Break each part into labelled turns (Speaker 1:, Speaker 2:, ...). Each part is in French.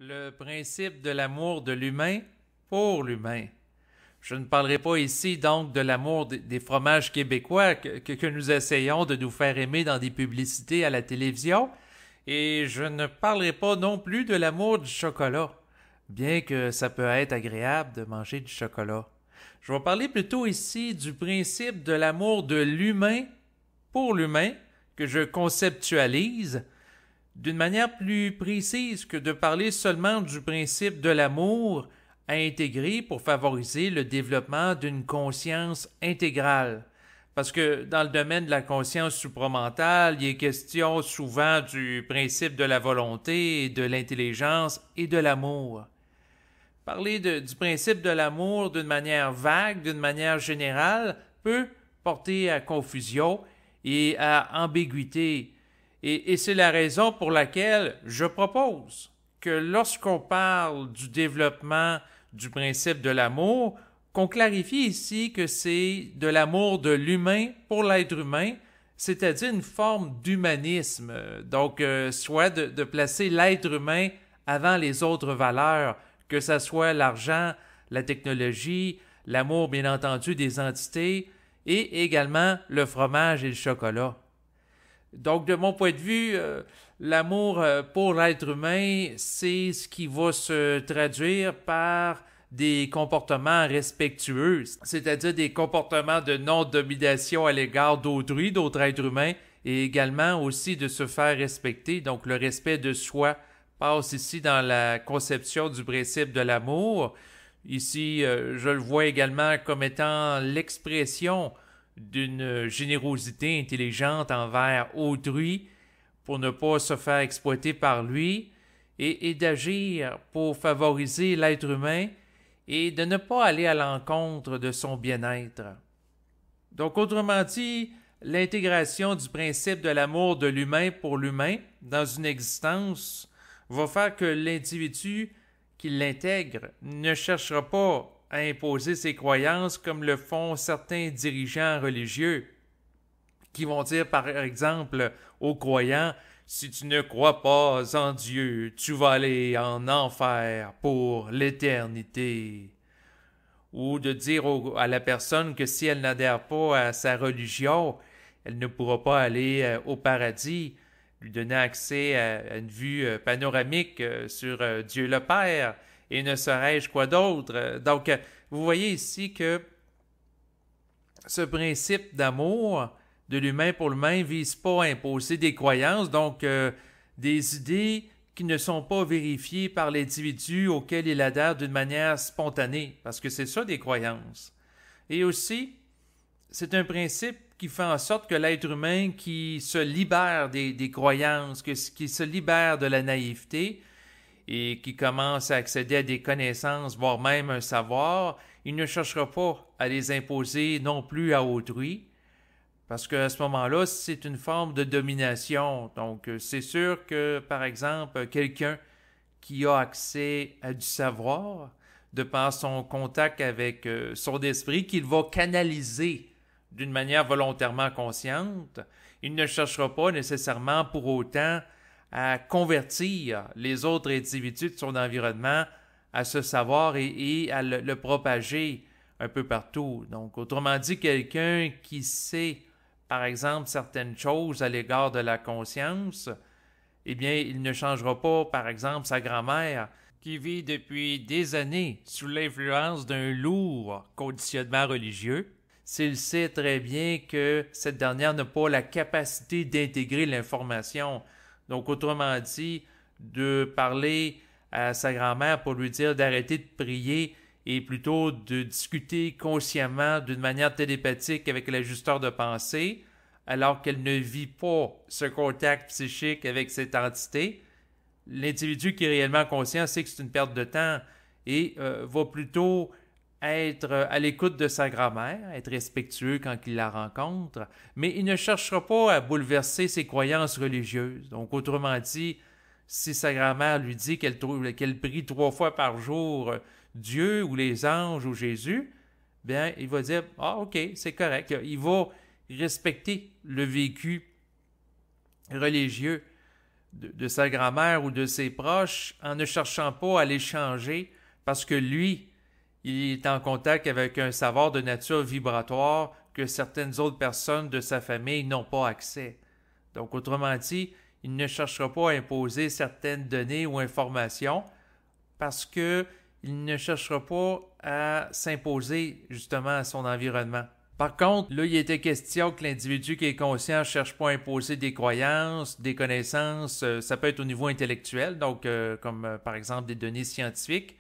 Speaker 1: Le principe de l'amour de l'humain pour l'humain. Je ne parlerai pas ici donc de l'amour des fromages québécois que nous essayons de nous faire aimer dans des publicités à la télévision, et je ne parlerai pas non plus de l'amour du chocolat, bien que ça peut être agréable de manger du chocolat. Je vais parler plutôt ici du principe de l'amour de l'humain pour l'humain que je conceptualise d'une manière plus précise que de parler seulement du principe de l'amour à intégrer pour favoriser le développement d'une conscience intégrale. Parce que dans le domaine de la conscience supramentale, il est question souvent du principe de la volonté, de l'intelligence et de l'amour. Parler du principe de l'amour d'une manière vague, d'une manière générale, peut porter à confusion et à ambiguïté. Et c'est la raison pour laquelle je propose que lorsqu'on parle du développement du principe de l'amour, qu'on clarifie ici que c'est de l'amour de l'humain pour l'être humain, c'est-à-dire une forme d'humanisme, donc soit de placer l'être humain avant les autres valeurs, que ce soit l'argent, la technologie, l'amour bien entendu des entités, et également le fromage et le chocolat. Donc, de mon point de vue, l'amour pour l'être humain, c'est ce qui va se traduire par des comportements respectueux, c'est-à-dire des comportements de non-domination à l'égard d'autrui, d'autres êtres humains, et également aussi de se faire respecter. Donc, le respect de soi passe ici dans la conception du principe de l'amour. Ici, je le vois également comme étant l'expression d'une générosité intelligente envers autrui pour ne pas se faire exploiter par lui et d'agir pour favoriser l'être humain et de ne pas aller à l'encontre de son bien-être. Donc, autrement dit, l'intégration du principe de l'amour de l'humain pour l'humain dans une existence va faire que l'individu qui l'intègre ne cherchera pas à imposer ses croyances comme le font certains dirigeants religieux qui vont dire par exemple aux croyants si tu ne crois pas en Dieu, tu vas aller en enfer pour l'éternité. Ou de dire à la personne que si elle n'adhère pas à sa religion, elle ne pourra pas aller au paradis, lui donner accès à une vue panoramique sur Dieu le Père, et ne serais-je quoi d'autre. Donc, vous voyez ici que ce principe d'amour de l'humain pour l'humain ne vise pas à imposer des croyances, donc des idées qui ne sont pas vérifiées par l'individu auquel il adhère d'une manière spontanée, parce que c'est ça des croyances. Et aussi, c'est un principe qui fait en sorte que l'être humain qui se libère des croyances, qui se libère de la naïveté et qui commence à accéder à des connaissances, voire même un savoir, il ne cherchera pas à les imposer non plus à autrui, parce qu'à ce moment-là, c'est une forme de domination. Donc, c'est sûr que, par exemple, quelqu'un qui a accès à du savoir, de par son contact avec son esprit, qu'il va canaliser d'une manière volontairement consciente, il ne cherchera pas nécessairement pour autant à convertir les autres individus de son environnement à ce savoir et à le propager un peu partout. Donc, autrement dit, quelqu'un qui sait, par exemple, certaines choses à l'égard de la conscience, eh bien, il ne changera pas, par exemple, sa grand-mère qui vit depuis des années sous l'influence d'un lourd conditionnement religieux, s'il sait très bien que cette dernière n'a pas la capacité d'intégrer l'information. Donc, autrement dit, de parler à sa grand-mère pour lui dire d'arrêter de prier et plutôt de discuter consciemment d'une manière télépathique avec l'ajusteur de pensée, alors qu'elle ne vit pas ce contact psychique avec cette entité, l'individu qui est réellement conscient sait que c'est une perte de temps et va plutôt être à l'écoute de sa grand-mère, être respectueux quand il la rencontre, mais il ne cherchera pas à bouleverser ses croyances religieuses. Donc, autrement dit, si sa grand-mère lui dit qu'elle prie 3 fois par jour Dieu ou les anges ou Jésus, bien, il va dire « Ah, ok, c'est correct ». Il va respecter le vécu religieux. de sa grand-mère ou de ses proches en ne cherchant pas à les changer parce que lui, il est en contact avec un savoir de nature vibratoire que certaines autres personnes de sa famille n'ont pas accès. Donc, autrement dit, il ne cherchera pas à imposer certaines données ou informations parce qu'il ne cherchera pas à s'imposer justement à son environnement. Par contre, là, il était question que l'individu qui est conscient ne cherche pas à imposer des croyances, des connaissances, ça peut être au niveau intellectuel, donc comme par exemple des données scientifiques,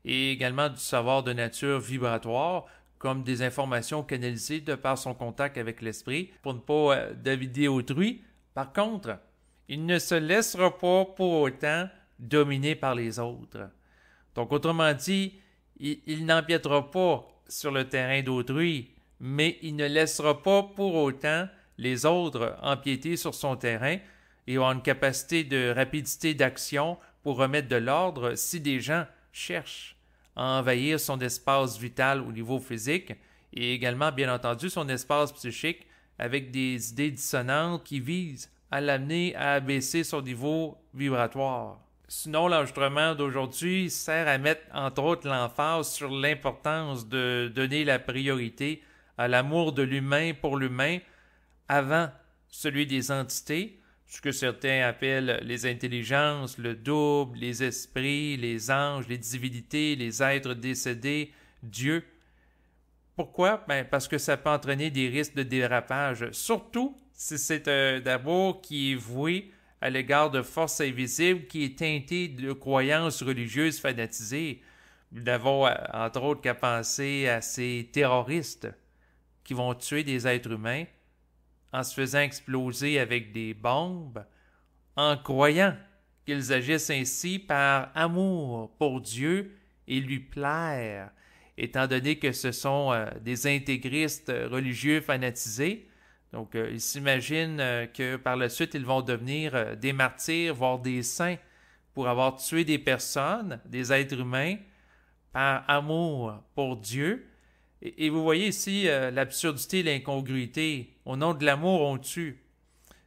Speaker 1: et également du savoir de nature vibratoire, comme des informations canalisées de par son contact avec l'esprit, pour ne pas davider autrui. Par contre, il ne se laissera pas pour autant dominer par les autres. Donc, autrement dit, il n'empiètera pas sur le terrain d'autrui, mais il ne laissera pas pour autant les autres empiéter sur son terrain et avoir une capacité de rapidité d'action pour remettre de l'ordre si des gens cherchent à envahir son espace vital au niveau physique et également, bien entendu, son espace psychique avec des idées dissonantes qui visent à l'amener à abaisser son niveau vibratoire. Sinon, l'enregistrement d'aujourd'hui sert à mettre entre autres l'emphase sur l'importance de donner la priorité à l'amour de l'humain pour l'humain avant celui des entités, ce que certains appellent les intelligences, le double, les esprits, les anges, les divinités, les êtres décédés, Dieu. Pourquoi? Parce que ça peut entraîner des risques de dérapage, surtout si c'est un amour qui est voué à l'égard de forces invisibles, qui est teinté de croyances religieuses fanatisées. Nous n'avons entre autres qu'à penser à ces terroristes qui vont tuer des êtres humains en se faisant exploser avec des bombes, en croyant qu'ils agissent ainsi par amour pour Dieu et lui plaire, étant donné que ce sont des intégristes religieux fanatisés. Donc, ils s'imaginent que par la suite, ils vont devenir des martyrs, voire des saints, pour avoir tué des personnes, des êtres humains, par amour pour Dieu. Et vous voyez ici l'absurdité et l'incongruité. Au nom de l'amour, on tue.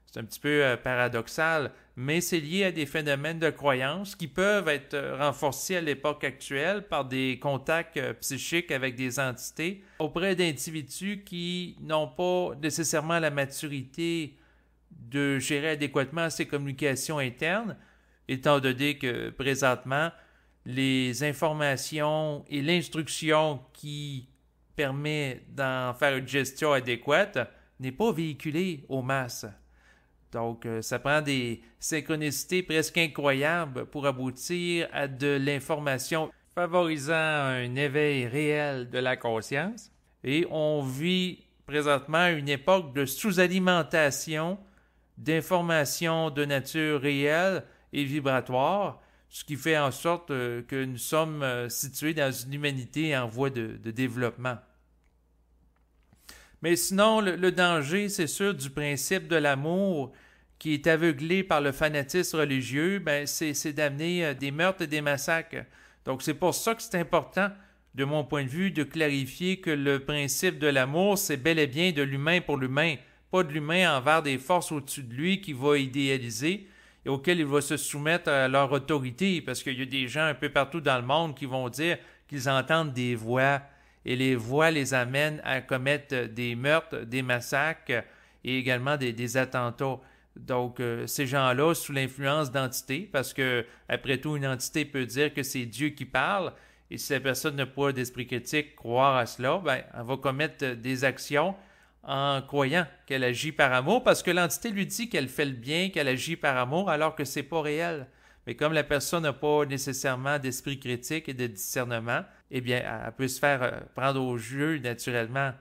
Speaker 1: C'est un petit peu paradoxal, mais c'est lié à des phénomènes de croyance qui peuvent être renforcés à l'époque actuelle par des contacts psychiques avec des entités auprès d'individus qui n'ont pas nécessairement la maturité de gérer adéquatement ces communications internes, étant donné que présentement, les informations et l'instruction qui permet d'en faire une gestion adéquate n'est pas véhiculée aux masses. Donc, ça prend des synchronicités presque incroyables pour aboutir à de l'information favorisant un éveil réel de la conscience. Et on vit présentement une époque de sous-alimentation d'informations de nature réelle et vibratoire, ce qui fait en sorte que nous sommes situés dans une humanité en voie de développement. Mais sinon, le danger, c'est sûr, du principe de l'amour qui est aveuglé par le fanatisme religieux, c'est d'amener des meurtres et des massacres. Donc, c'est pour ça que c'est important, de mon point de vue, de clarifier que le principe de l'amour, c'est bel et bien de l'humain pour l'humain, pas de l'humain envers des forces au-dessus de lui qu'il va idéaliser et auxquelles il va se soumettre à leur autorité, parce qu'il y a des gens un peu partout dans le monde qui vont dire qu'ils entendent des voix, et les voix les amènent à commettre des meurtres, des massacres et également des attentats. Donc, ces gens-là, sous l'influence d'entités, parce que, après tout, une entité peut dire que c'est Dieu qui parle, et si la personne n'a pas d'esprit critique, croire à cela, elle va commettre des actions en croyant qu'elle agit par amour, parce que l'entité lui dit qu'elle fait le bien, qu'elle agit par amour, alors que c'est pas réel. Mais comme la personne n'a pas nécessairement d'esprit critique et de discernement, eh bien, elle peut se faire prendre au jeu naturellement.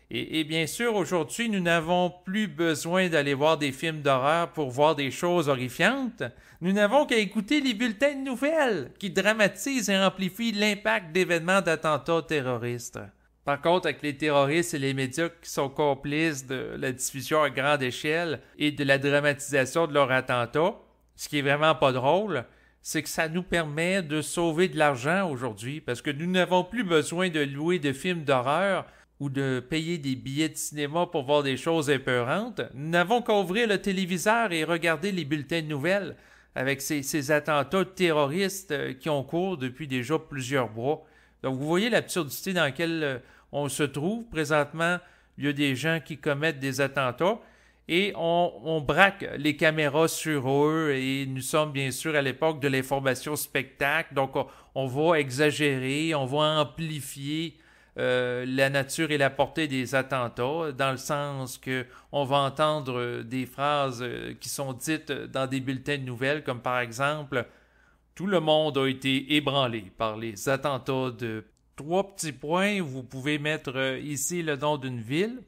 Speaker 1: Et bien sûr, aujourd'hui, nous n'avons plus besoin d'aller voir des films d'horreur pour voir des choses horrifiantes. Nous n'avons qu'à écouter les bulletins de nouvelles qui dramatisent et amplifient l'impact d'événements d'attentats terroristes. Par contre, avec les terroristes et les médias qui sont complices de la diffusion à grande échelle et de la dramatisation de leurs attentats, ce qui est vraiment pas drôle, c'est que ça nous permet de sauver de l'argent aujourd'hui parce que nous n'avons plus besoin de louer de films d'horreur ou de payer des billets de cinéma pour voir des choses épeurantes, nous n'avons qu'à ouvrir le téléviseur et regarder les bulletins de nouvelles avec ces attentats terroristes qui ont cours depuis déjà plusieurs mois. Donc vous voyez l'absurdité dans laquelle on se trouve présentement. Il y a des gens qui commettent des attentats et on braque les caméras sur eux et nous sommes bien sûr à l'époque de l'information spectacle. Donc on va exagérer, on va amplifier la nature et la portée des attentats, dans le sens que on va entendre des phrases qui sont dites dans des bulletins de nouvelles, comme par exemple « Tout le monde a été ébranlé par les attentats de... » Trois petits points, vous pouvez mettre ici le nom d'une ville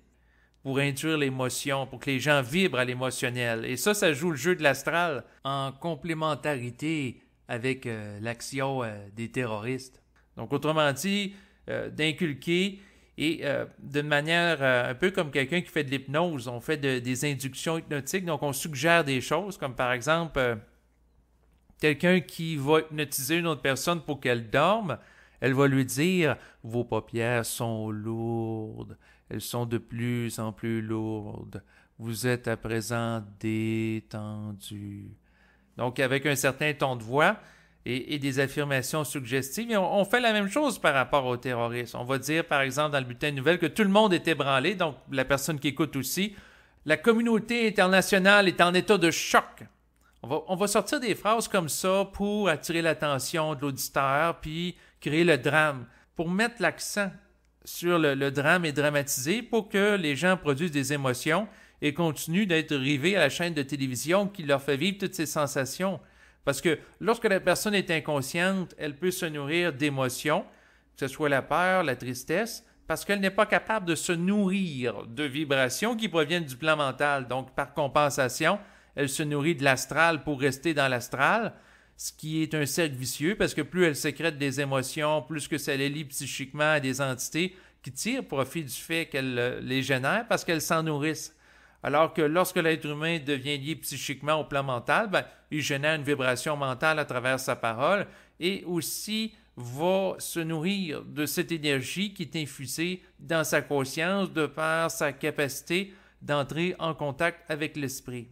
Speaker 1: pour induire l'émotion, pour que les gens vibrent à l'émotionnel. Et ça joue le jeu de l'astral en complémentarité avec l'action des terroristes. Donc, autrement dit, d'inculquer et d'une manière un peu comme quelqu'un qui fait de l'hypnose, on fait des inductions hypnotiques, donc on suggère des choses, comme par exemple quelqu'un qui va hypnotiser une autre personne pour qu'elle dorme, elle va lui dire « Vos paupières sont lourdes, elles sont de plus en plus lourdes, vous êtes à présent détendu. » Donc avec un certain ton de voix et des affirmations suggestives, et on fait la même chose par rapport aux terroristes. On va dire par exemple dans le bulletin de nouvelles que tout le monde est ébranlé, donc la personne qui écoute aussi, la communauté internationale est en état de choc. On va sortir des phrases comme ça pour attirer l'attention de l'auditeur, puis créer le drame, pour mettre l'accent sur le drame et dramatiser, pour que les gens produisent des émotions et continuent d'être rivés à la chaîne de télévision qui leur fait vivre toutes ces sensations. Parce que lorsque la personne est inconsciente, elle peut se nourrir d'émotions, que ce soit la peur, la tristesse, parce qu'elle n'est pas capable de se nourrir de vibrations qui proviennent du plan mental. Donc, par compensation, elle se nourrit de l'astral pour rester dans l'astral, ce qui est un cercle vicieux parce que plus elle sécrète des émotions, plus que ça les lie psychiquement à des entités qui tirent profit du fait qu'elle les génère parce qu'elles s'en nourrissent. Alors que lorsque l'être humain devient lié psychiquement au plan mental, il génère une vibration mentale à travers sa parole et aussi va se nourrir de cette énergie qui est infusée dans sa conscience de par sa capacité d'entrer en contact avec l'esprit.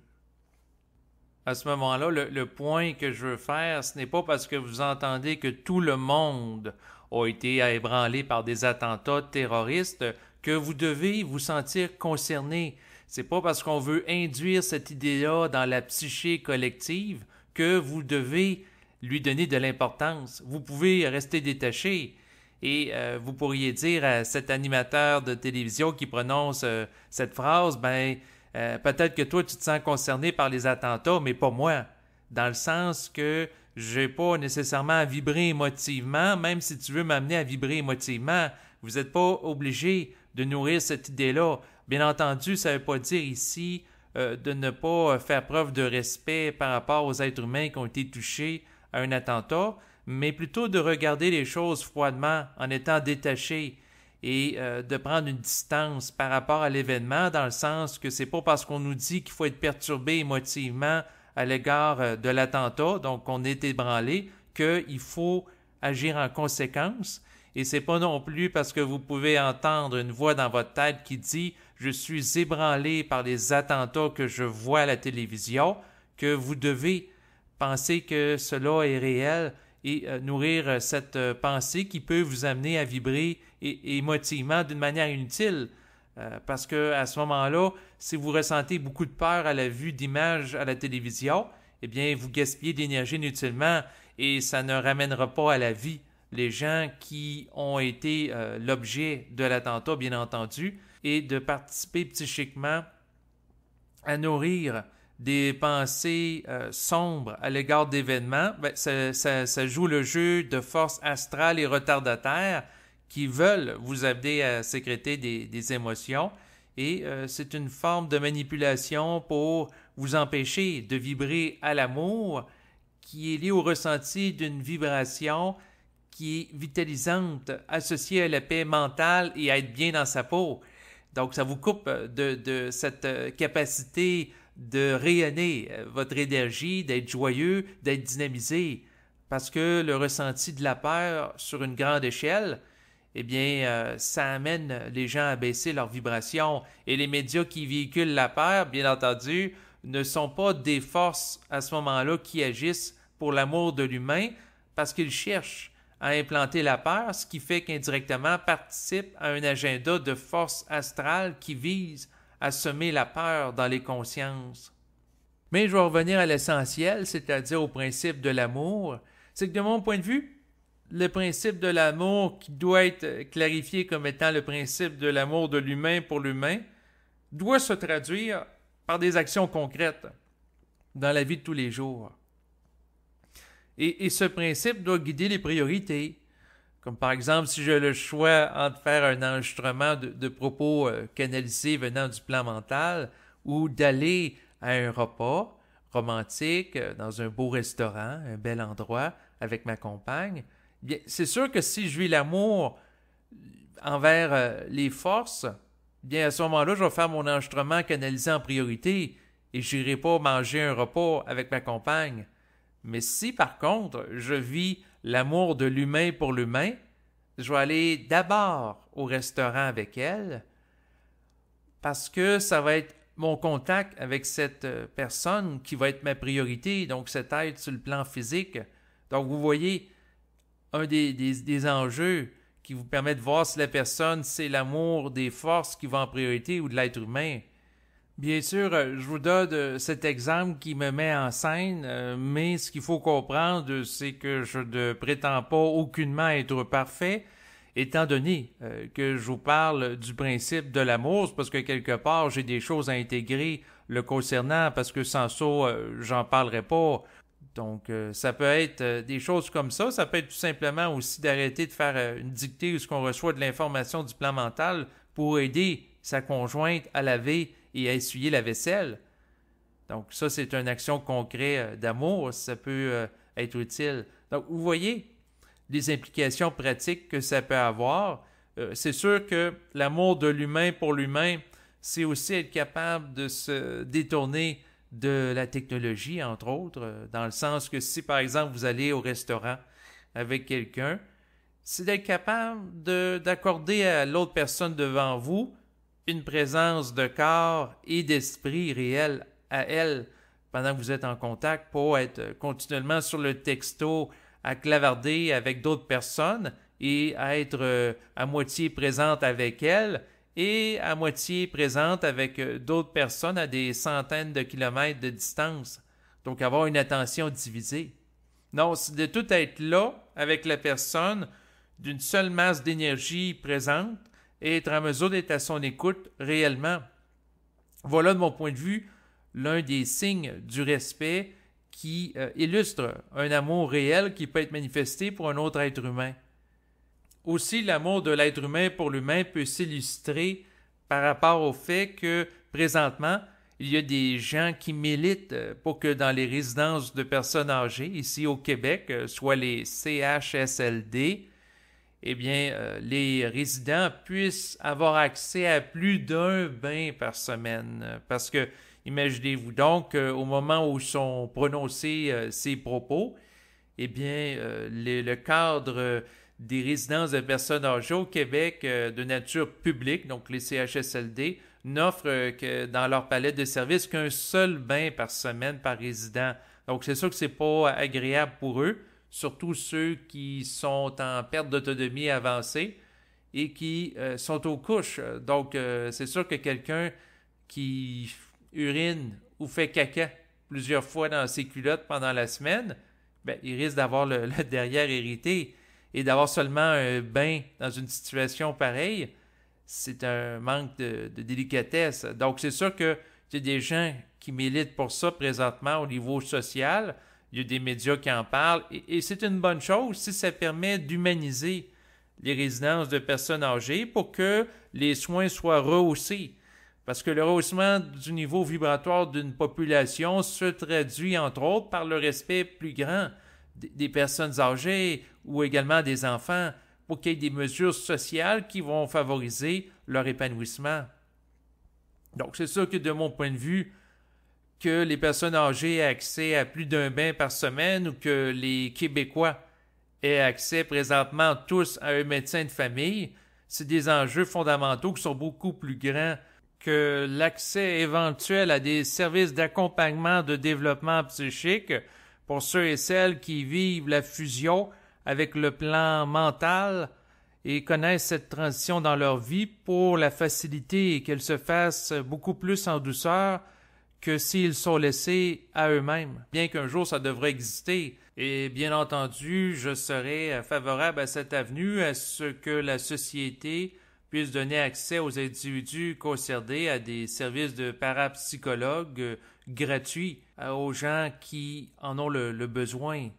Speaker 1: À ce moment-là, le point que je veux faire, ce n'est pas parce que vous entendez que tout le monde a été ébranlé par des attentats terroristes que vous devez vous sentir concerné. C'est pas parce qu'on veut induire cette idée-là dans la psyché collective que vous devez lui donner de l'importance. Vous pouvez rester détaché et vous pourriez dire à cet animateur de télévision qui prononce cette phrase, peut-être que toi, tu te sens concerné par les attentats, mais pas moi. Dans le sens que je n'ai pas nécessairement à vibrer émotivement, même si tu veux m'amener à vibrer émotivement, vous n'êtes pas obligé de nourrir cette idée-là. Bien entendu, ça ne veut pas dire ici de ne pas faire preuve de respect par rapport aux êtres humains qui ont été touchés à un attentat, mais plutôt de regarder les choses froidement, en étant détaché, et de prendre une distance par rapport à l'événement, dans le sens que c'est pas parce qu'on nous dit qu'il faut être perturbé émotivement à l'égard de l'attentat, donc on est ébranlé, qu'il faut agir en conséquence. Et c'est pas non plus parce que vous pouvez entendre une voix dans votre tête qui dit « Je suis ébranlé par les attentats que je vois à la télévision », que vous devez penser que cela est réel et nourrir cette pensée qui peut vous amener à vibrer émotivement d'une manière inutile. Parce que à ce moment-là, si vous ressentez beaucoup de peur à la vue d'images à la télévision, eh bien, vous gaspillez d'énergie inutilement et ça ne ramènera pas à la vie les gens qui ont été l'objet de l'attentat, bien entendu, et de participer psychiquement à nourrir des pensées sombres à l'égard d'événements, ça joue le jeu de forces astrales et retardataires qui veulent vous amener à sécréter des émotions. Et c'est une forme de manipulation pour vous empêcher de vibrer à l'amour qui est lié au ressenti d'une vibration qui est vitalisante, associée à la paix mentale et à être bien dans sa peau. Donc, ça vous coupe de cette capacité de rayonner votre énergie, d'être joyeux, d'être dynamisé. Parce que le ressenti de la peur sur une grande échelle, eh bien, ça amène les gens à baisser leur vibration. Et les médias qui véhiculent la peur, bien entendu, ne sont pas des forces à ce moment-là qui agissent pour l'amour de l'humain parce qu'ils cherchent à implanter la peur, ce qui fait qu'indirectement participent à un agenda de force astrale qui vise à semer la peur dans les consciences. Mais je vais revenir à l'essentiel, c'est-à-dire au principe de l'amour. C'est que de mon point de vue, le principe de l'amour qui doit être clarifié comme étant le principe de l'amour de l'humain pour l'humain doit se traduire par des actions concrètes dans la vie de tous les jours. Et ce principe doit guider les priorités. Comme par exemple, si j'ai le choix entre faire un enregistrement de propos canalisés venant du plan mental ou d'aller à un repas romantique dans un beau restaurant, un bel endroit avec ma compagne, bien, c'est sûr que si je vis l'amour envers les forces, bien à ce moment-là, je vais faire mon enregistrement canalisé en priorité et je n'irai pas manger un repas avec ma compagne. Mais si par contre, je vis l'amour de l'humain pour l'humain, je vais aller d'abord au restaurant avec elle parce que ça va être mon contact avec cette personne qui va être ma priorité, donc cet être sur le plan physique. Donc vous voyez, un des enjeux qui vous permet de voir si la personne, c'est l'amour des forces qui va en priorité ou de l'être humain. Bien sûr, je vous donne cet exemple qui me met en scène, mais ce qu'il faut comprendre, c'est que je ne prétends pas aucunement être parfait, étant donné que je vous parle du principe de l'amour, c'est parce que quelque part, j'ai des choses à intégrer le concernant, parce que sans ça, j'en parlerai pas. Donc, ça peut être des choses comme ça peut être tout simplement aussi d'arrêter de faire une dictée où ce qu'on reçoit de l'information du plan mental pour aider sa conjointe à laver et à essuyer la vaisselle. Donc ça, c'est une action concrète d'amour, ça peut être utile. Donc vous voyez les implications pratiques que ça peut avoir. C'est sûr que l'amour de l'humain pour l'humain, c'est aussi être capable de se détourner de la technologie, entre autres, dans le sens que si, par exemple, vous allez au restaurant avec quelqu'un, c'est d'être capable d'accorder à l'autre personne devant vous une présence de corps et d'esprit réel à elle pendant que vous êtes en contact, pour être continuellement sur le texto à clavarder avec d'autres personnes et à être à moitié présente avec elle et à moitié présente avec d'autres personnes à des centaines de kilomètres de distance. Donc avoir une attention divisée. Non, c'est de tout être là avec la personne d'une seule masse d'énergie présente et être en mesure d'être à son écoute réellement. Voilà, de mon point de vue, l'un des signes du respect qui illustre un amour réel qui peut être manifesté pour un autre être humain. Aussi, l'amour de l'être humain pour l'humain peut s'illustrer par rapport au fait que, présentement, il y a des gens qui militent pour que dans les résidences de personnes âgées, ici au Québec, soit les CHSLD, eh bien, les résidents puissent avoir accès à plus d'un bain par semaine. Parce que, imaginez-vous donc, au moment où sont prononcés ces propos, eh bien, le cadre des résidences de personnes âgées au Québec de nature publique, donc les CHSLD, n'offrent que dans leur palette de services qu'un seul bain par semaine par résident. Donc, c'est sûr que c'est pas agréable pour eux, surtout ceux qui sont en perte d'autonomie avancée et qui sont aux couches. Donc, c'est sûr que quelqu'un qui urine ou fait caca plusieurs fois dans ses culottes pendant la semaine, ben, il risque d'avoir le derrière irrité. Et d'avoir seulement un bain dans une situation pareille, c'est un manque de délicatesse. Donc, c'est sûr qu'il y a des gens qui militent pour ça présentement au niveau social. Il y a des médias qui en parlent. Et c'est une bonne chose si ça permet d'humaniser les résidences de personnes âgées pour que les soins soient rehaussés. Parce que le rehaussement du niveau vibratoire d'une population se traduit, entre autres, par le respect plus grand des personnes âgées ou également des enfants pour qu'il y ait des mesures sociales qui vont favoriser leur épanouissement. Donc, c'est sûr que de mon point de vue, que les personnes âgées aient accès à plus d'un bain par semaine ou que les Québécois aient accès présentement tous à un médecin de famille, c'est des enjeux fondamentaux qui sont beaucoup plus grands que l'accès éventuel à des services d'accompagnement de développement psychique pour ceux et celles qui vivent la fusion avec le plan mental et connaissent cette transition dans leur vie pour la faciliter et qu'elle se fasse beaucoup plus en douceur que s'ils sont laissés à eux-mêmes, bien qu'un jour ça devrait exister. Et bien entendu, je serais favorable à cette avenue, à ce que la société puisse donner accès aux individus concernés à des services de parapsychologues gratuits aux gens qui en ont le besoin.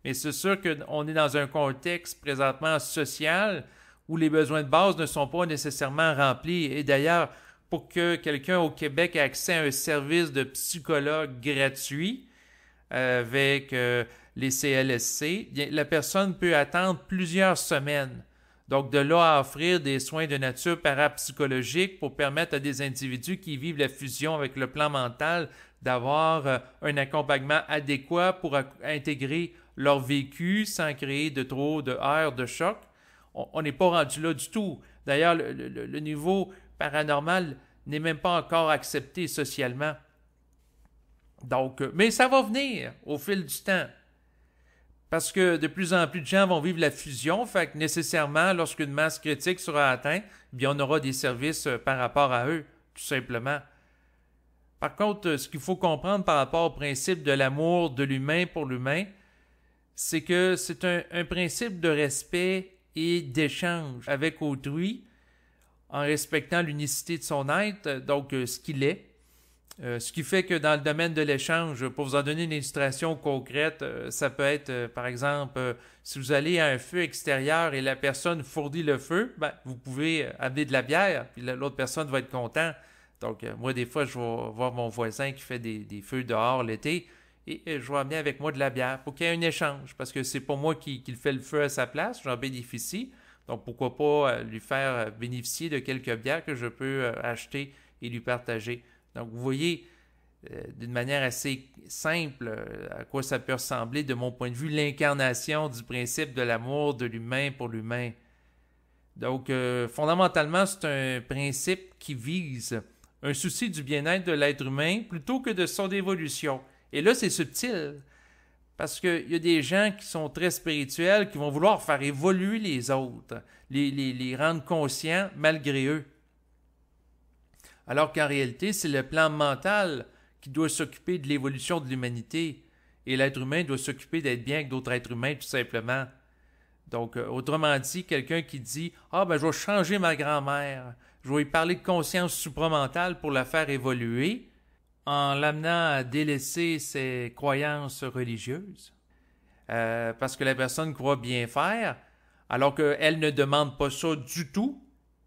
Speaker 1: Mais c'est sûr qu'on est dans un contexte présentement social où les besoins de base ne sont pas nécessairement remplis. Et d'ailleurs, pour que quelqu'un au Québec ait accès à un service de psychologue gratuit avec les CLSC, bien, la personne peut attendre plusieurs semaines. Donc, de là à offrir des soins de nature parapsychologique pour permettre à des individus qui vivent la fusion avec le plan mental d'avoir un accompagnement adéquat pour intégrer leur vécu sans créer de trop de heurts, de choc. On n'est pas rendu là du tout. D'ailleurs, le niveau paranormal n'est même pas encore accepté socialement. Donc, mais ça va venir au fil du temps. Parce que de plus en plus de gens vont vivre la fusion, fait que nécessairement, lorsqu'une masse critique sera atteinte, bien on aura des services par rapport à eux, tout simplement. Par contre, ce qu'il faut comprendre par rapport au principe de l'amour de l'humain pour l'humain, c'est que c'est un principe de respect et d'échange avec autrui, en respectant l'unicité de son être, donc ce qu'il est. Ce qui fait que dans le domaine de l'échange, pour vous en donner une illustration concrète, ça peut être, par exemple, si vous allez à un feu extérieur et la personne fournit le feu, ben, vous pouvez amener de la bière, puis l'autre personne va être content. Donc, moi, des fois, je vais voir mon voisin qui fait des feux dehors l'été, et je vais amener avec moi de la bière pour qu'il y ait un échange, parce que c'est pas moi qui fait le feu à sa place, j'en bénéficie. Donc, pourquoi pas lui faire bénéficier de quelques bières que je peux acheter et lui partager. Donc, vous voyez, d'une manière assez simple, à quoi ça peut ressembler, de mon point de vue, l'incarnation du principe de l'amour de l'humain pour l'humain. Donc, fondamentalement, c'est un principe qui vise un souci du bien-être de l'être humain plutôt que de son évolution. Et là, c'est subtil, parce qu'il y a des gens qui sont très spirituels, qui vont vouloir faire évoluer les autres, les rendre conscients malgré eux. Alors qu'en réalité, c'est le plan mental qui doit s'occuper de l'évolution de l'humanité et l'être humain doit s'occuper d'être bien avec d'autres êtres humains, tout simplement. Donc, autrement dit, quelqu'un qui dit « Ah, ben, je vais changer ma grand-mère, je vais lui parler de conscience supramentale pour la faire évoluer », en l'amenant à délaisser ses croyances religieuses, parce que la personne croit bien faire, alors qu'elle ne demande pas ça du tout,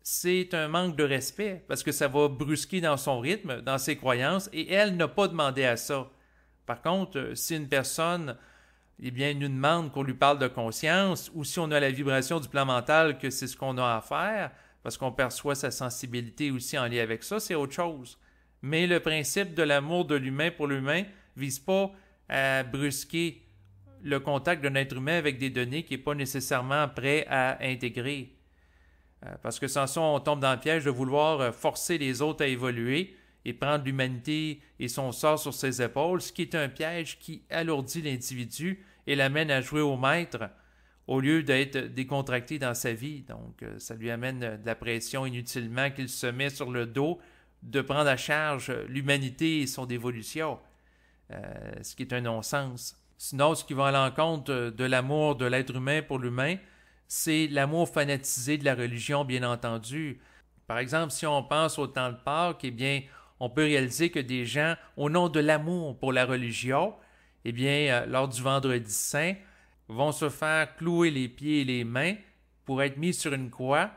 Speaker 1: c'est un manque de respect, parce que ça va brusquer dans son rythme, dans ses croyances, et elle n'a pas demandé à ça. Par contre, si une personne eh bien, nous demande qu'on lui parle de conscience, ou si on a la vibration du plan mental que c'est ce qu'on a à faire, parce qu'on perçoit sa sensibilité aussi en lien avec ça, c'est autre chose. Mais le principe de l'amour de l'humain pour l'humain ne vise pas à brusquer le contact d'un être humain avec des données qui n'est pas nécessairement prêt à intégrer. Parce que sans ça, on tombe dans le piège de vouloir forcer les autres à évoluer et prendre l'humanité et son sort sur ses épaules, ce qui est un piège qui alourdit l'individu et l'amène à jouer au maître au lieu d'être décontracté dans sa vie. Donc, ça lui amène de la pression inutilement qu'il se met sur le dos de prendre à charge l'humanité et son évolution, ce qui est un non-sens. Sinon, ce qui va à l'encontre de l'amour de l'être humain pour l'humain, c'est l'amour fanatisé de la religion, bien entendu. Par exemple, si on pense au temps de Pâques, eh bien, on peut réaliser que des gens, au nom de l'amour pour la religion, eh bien, lors du vendredi saint, vont se faire clouer les pieds et les mains pour être mis sur une croix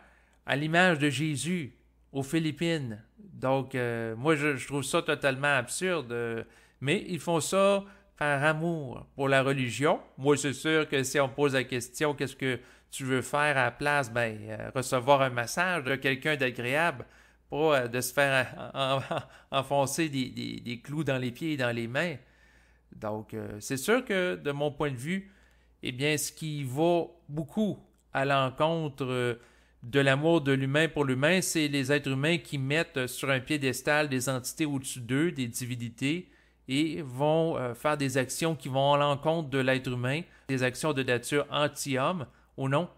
Speaker 1: à l'image de Jésus aux Philippines. Donc, moi, je trouve ça totalement absurde, mais ils font ça par amour pour la religion. Moi, c'est sûr que si on pose la question, qu'est-ce que tu veux faire à la place, ben, recevoir un massage de quelqu'un d'agréable, pas de se faire enfoncer des clous dans les pieds et dans les mains. Donc, c'est sûr que, de mon point de vue, eh bien, ce qui va beaucoup à l'encontre de l'amour de l'humain pour l'humain, c'est les êtres humains qui mettent sur un piédestal des entités au-dessus d'eux, des divinités, et vont faire des actions qui vont à l'encontre de l'être humain, des actions de nature anti-homme, au nom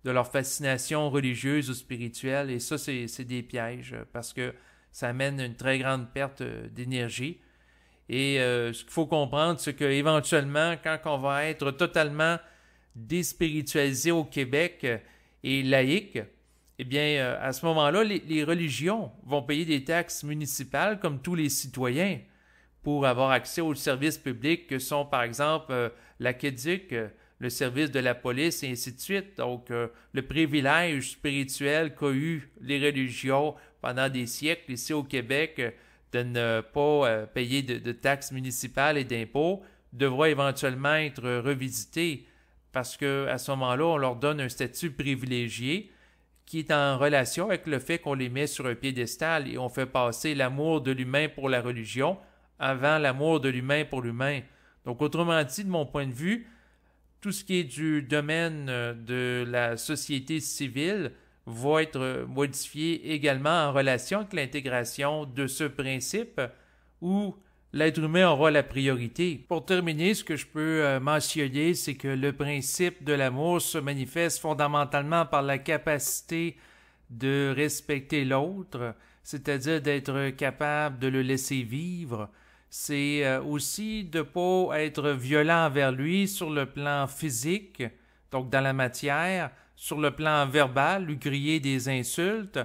Speaker 1: de leur fascination religieuse ou spirituelle. Et ça, c'est des pièges, parce que ça amène une très grande perte d'énergie. Et ce qu'il faut comprendre, c'est qu'éventuellement, quand on va être totalement déspiritualisé au Québec et laïque, eh bien, à ce moment-là, les religions vont payer des taxes municipales comme tous les citoyens pour avoir accès aux services publics que sont, par exemple, l'Aqueduc, le service de la police, et ainsi de suite. Donc, le privilège spirituel qu'ont eu les religions pendant des siècles ici au Québec de ne pas payer de taxes municipales et d'impôts devra éventuellement être revisité parce qu'à ce moment-là, on leur donne un statut privilégié qui est en relation avec le fait qu'on les met sur un piédestal et on fait passer l'amour de l'humain pour la religion avant l'amour de l'humain pour l'humain. Donc, autrement dit, de mon point de vue, tout ce qui est du domaine de la société civile va être modifié également en relation avec l'intégration de ce principe où l'être humain aura la priorité. Pour terminer, ce que je peux mentionner, c'est que le principe de l'amour se manifeste fondamentalement par la capacité de respecter l'autre, c'est-à-dire d'être capable de le laisser vivre. C'est aussi de ne pas être violent envers lui sur le plan physique, donc dans la matière, sur le plan verbal, lui crier des insultes,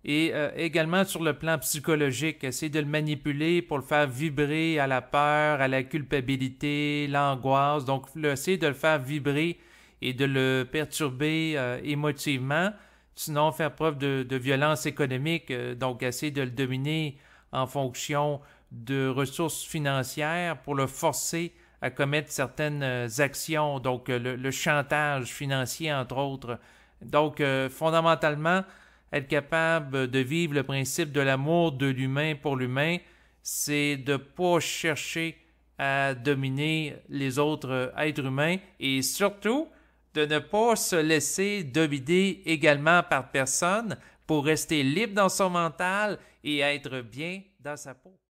Speaker 1: et également sur le plan psychologique, essayer de le manipuler pour le faire vibrer à la peur, à la culpabilité, l'angoisse, donc essayer de le faire vibrer et de le perturber émotivement, sinon faire preuve de violence économique, donc essayer de le dominer en fonction de ressources financières pour le forcer à commettre certaines actions, donc le chantage financier, entre autres. Donc, fondamentalement, être capable de vivre le principe de l'amour de l'humain pour l'humain, c'est de ne pas chercher à dominer les autres êtres humains et surtout de ne pas se laisser dominer également par personne pour rester libre dans son mental et être bien dans sa peau.